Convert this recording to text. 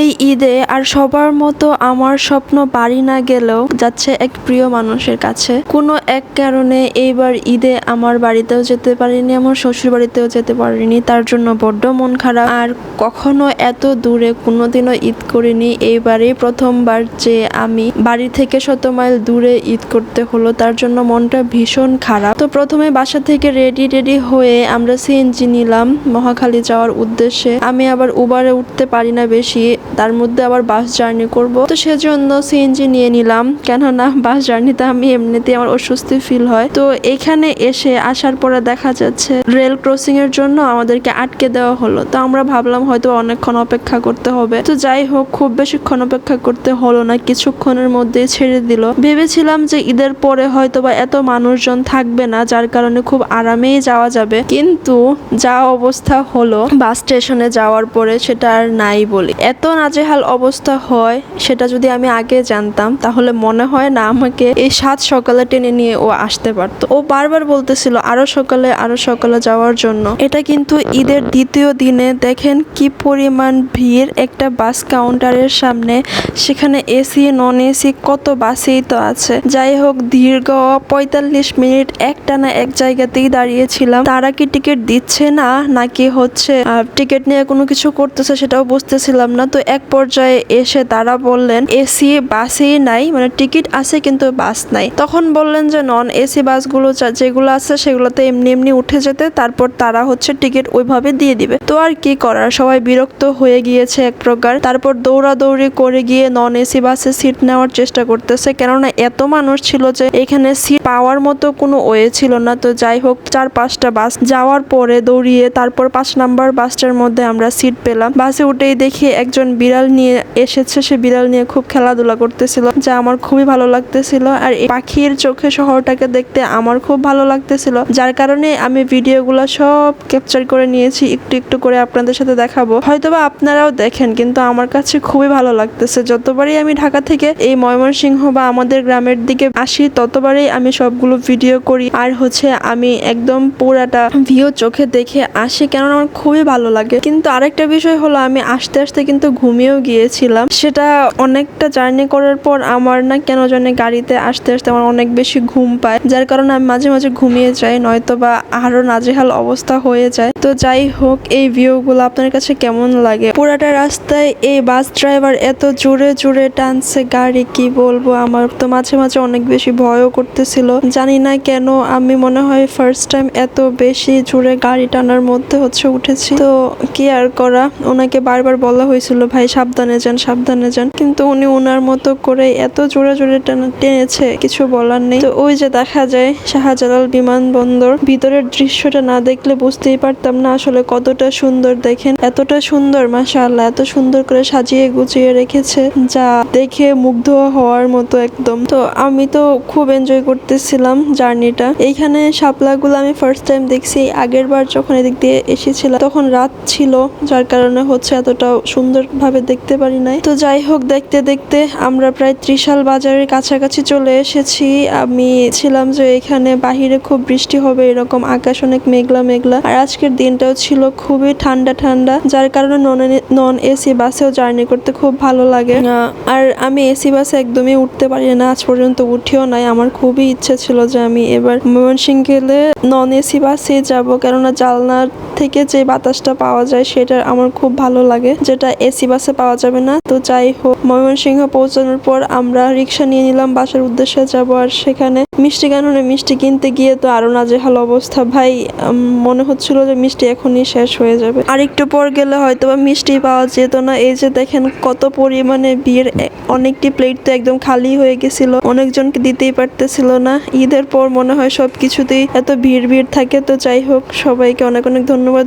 এই ঈদে আর সবার মতো আমার স্বপ্ন বাড়ি না গেলেও যাচ্ছে এক প্রিয় মানুষের কাছে। কোনো এক কারণে এইবার ঈদে আমার বাড়িতেও যেতে পারিনি, আমার শ্বশুর বাড়িতেও যেতে পারিনি, তার জন্য বড্ড মন খারাপ। আর কখনো এত দূরে কোনোদিনও ঈদ করিনি, এইবারই প্রথমবার যে আমি বাড়ি থেকে 100 মাইল দূরে ঈদ করতে হলো, তার জন্য মনটা ভীষণ খারাপ। তো প্রথমে বাসা থেকে রেডি হয়ে আমরা সিএনজি নিলাম মহাখালী যাওয়ার উদ্দেশ্যে। আমি আবার উবারে উঠতে পারি না বেশি, তার মধ্যে আবার বাস জার্নি করব, তো সেজন্য সিএনজি নিয়ে নিলাম, কেননা বাস জার্নিতে আমি এমনিতেই আমার অস্বস্তি ফিল হয়। তো এখানে আসার পরে দেখা যাচ্ছে রেল ক্রসিং এর জন্য আমাদেরকে আটকে দেওয়া হলো। তো আমরা ভাবলাম হয়তো অনেকক্ষণ অপেক্ষা করতে হবে, তো যাই হোক খুব বেশিক্ষণ অপেক্ষা করতে হলো না, কিছুক্ষণের মধ্যেই ছেড়ে দিল। ভেবেছিলাম যে ঈদের পরে হয়তো বা এত মানুষজন থাকবে না, যার কারণে খুব আরামেই যাওয়া যাবে, কিন্তু যা অবস্থা হলো বাস স্টেশনে যাওয়ার পরে সেটা আর নাই বলি। এত নাজেহাল অবস্থা হয়, সেটা যদি আমি আগে জানতাম তাহলে মনে হয় না আমাকে এই 7 সকালে টেনে নিয়ে ও আসতে পারতো। ও বারবার বলতেছিল আরো সকালে যাওয়ার জন্য। এটা কিন্তু ঈদের দ্বিতীয় দিনে দেখেন কি পরিমাণ ভিড় একটা বাস কাউন্টারের সামনে, সেখানে এসি নন এসি কত বাসেই তো আছে। যাই হোক দীর্ঘ 45 মিনিট একটানা এক জায়গাতেই দাঁড়িয়েছিলাম। তারা কি টিকিট দিচ্ছে না নাকি হচ্ছে টিকিট নিয়ে কোনো কিছু করতেছে সেটাও বুঝতেছিলাম না। তো এক পর্যায়ে এসে তারা বললেন এসি বাসেই নাই, মানে টিকিট আছে কিন্তু বাস নাই। তখন বললেন যে নন এসি বাসগুলো যেগুলো আছে সেগুলোতে এমনি উঠে যেতে, তারপর তারা হচ্ছে টিকিট ওইভাবে দিয়ে দিবে। তো আর কি করার, সবাই বিরক্ত হয়ে গিয়েছে এক প্রকার। তারপর দৌড়াদৌড়ি করে গিয়ে নন এসি বাসে সিট নেওয়ার চেষ্টা করতেছে, কেননা এত মানুষ ছিল যে এখানে সিট পাওয়ার মতো কোনো ওয়ে ছিল না। তো যাই হোক 4-5টা বাস যাওয়ার পরে দৌড়িয়ে তারপর 5 নাম্বার বাসটার মধ্যে আমরা সিট পেলাম। বাসে উঠেই দেখি একজন বিড়াল নিয়ে এসেছে, সে বিড়াল নিয়ে খুব খেলাধুলা করতেছিল, যা আমার খুবই ভালো লাগতেছিল। আর এই পাখির চোখে শহরটাকে দেখতে আমার খুব ভালো লাগতেছিল, যার কারণে আমি ভিডিওগুলো সব ক্যাপচার করে নিয়েছি, একটু করে আপনাদের সাথে দেখাবো। হয়তোবা আপনারাও দেখেন, কিন্তু আমার কাছে খুবই ভালো লাগতেছে। যতবারই আমি ঢাকা থেকে এই ময়মনসিংহ বা আমাদের গ্রামের দিকে আসি, ততবারই আমি সবগুলো ভিডিও করি আর হচ্ছে আমি একদম পুরাটা ভিউ চোখে দেখে আসি, কেননা আমার খুবই ভালো লাগে। কিন্তু আরেকটা বিষয় হলো আমি আসতে কিন্তু ঘুমিয়েও গিয়েছিলাম। সেটা অনেকটা জার্নি করার পর আমার না কেন জানি গাড়িতে আসতে আমার অনেক বেশি ঘুম পায়, যার কারণে আমি মাঝে মাঝে ঘুমিয়ে যাই, নয়তো বা আরো নাজেহাল অবস্থা হয়ে যায়। তো যাই হোক এই ভিউগুলো আপনার কাছে কেমন লাগে? পুরাটা রাস্তায় এই বাস ড্রাইভার এত জোরে টানছে গাড়ি, কি বলবো, আমার তো মাঝে মাঝে অনেক বেশি ভয়ও করতেছিল। জানি না কেন আমি মনে হয় ফার্স্ট টাইম এত বেশি জোরে গাড়ি টানার মধ্যে উঠেছি। তো কি আর করা, ওনাকে বারবার বলা হয়েছিল ভাই সাবধানে যান, কিন্তু উনি ওনার মতো করে এত জোরে টেনেছে, কিছু বলার নেই। তো ওই যে দেখা যায় শাহজালাল বিমানবন্দর, ভিতরের দৃশ্যটা না দেখলে বুঝতেই পারতাম না আসলে কতটা সুন্দর। দেখেন এতটা সুন্দর, মাশাআল্লাহ, এত সুন্দর করে সাজিয়ে গুছিয়ে রেখেছে, যা দেখে মুগ্ধ হওয়ার মতো একদম। তো আমি তো খুব এনজয় করতেছিলাম জার্নিটা। এইখানে শাপলাগুলো আমি ফার্স্ট টাইম দেখছি, আগের বার যখন এদিক দিয়ে এসেছিলাম তখন রাত ছিল, যার কারণে এতটা সুন্দরভাবে দেখতে পারি নাই। তো যাই হোক দেখতে আমরা প্রায় ত্রিশাল বাজারের কাছাকাছি চলে এসেছি। আমি ছিলাম যে এখানে বাহিরে খুব বৃষ্টি হবে এরকম, আকাশ অনেক মেঘলা, আর আজকের দিনটাও ছিল খুবই ঠান্ডা, যার কারণে নন এসি বাসেও জার্নি করতে খুব ভালো লাগে। আর আমি এসি বাসে একদমই উঠতে পারি না, আজ পর্যন্ত উঠেও নাই। আমার খুবই ইচ্ছে ছিল যে আমি এবার ময়মনসিংহ গেলে নন এসি বাসে যাব, কেননা জানলার থেকে যে বাতাসটা পাওয়া যায় সেটা আমার খুব ভালো লাগে, যেটা এসি বাসে পাওয়া যাবে না। তো যাই হোক ময়মনসিংহ পৌঁছানোর পর আমরা রিক্সা নিয়ে নিলাম বাসার উদ্দেশ্যে যাব। আর সেখানে মিষ্টি কিনতে গিয়ে তো আরো নাজেহাল অবস্থা ভাই, মনে হচ্ছিল যে মিষ্টি এখনই শেষ হয়ে যাবে, আর একটু পর গেলে হয়তো বা মিষ্টি পাওয়া যেত না। এই যে দেখেন কত পরিমাণে ভিড়, অনেকটি প্লেট তো একদম খালি হয়ে গেছিল, অনেকজনকে দিতেই পারতেছিল না। ঈদের পর মনে হয় সবকিছুতেই এত ভিড় থাকে। তো যাই হোক সবাইকে অনেক ধন্যবাদ।